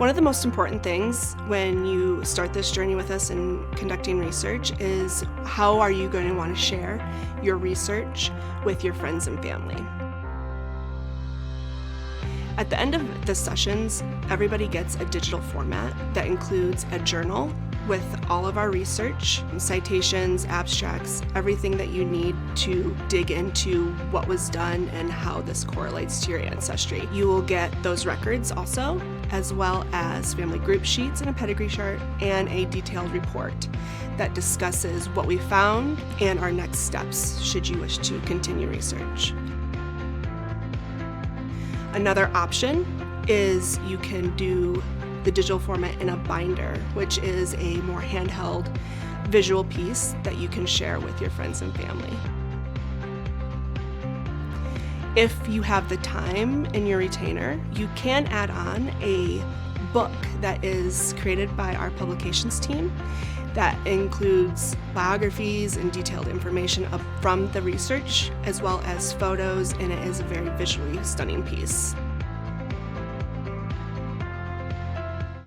One of the most important things when you start this journey with us in conducting research is how are you going to want to share your research with your friends and family. At the end of the sessions, everybody gets a digital format that includes a journal with all of our research, citations, abstracts, everything that you need to dig into what was done and how this correlates to your ancestry. You will get those records also, as well as family group sheets and a pedigree chart and a detailed report that discusses what we found and our next steps should you wish to continue research. Another option is you can do the digital format in a binder, which is a more handheld visual piece that you can share with your friends and family. If you have the time in your retainer, you can add on a book that is created by our publications team that includes biographies and detailed information from the research, as well as photos, and it is a very visually stunning piece.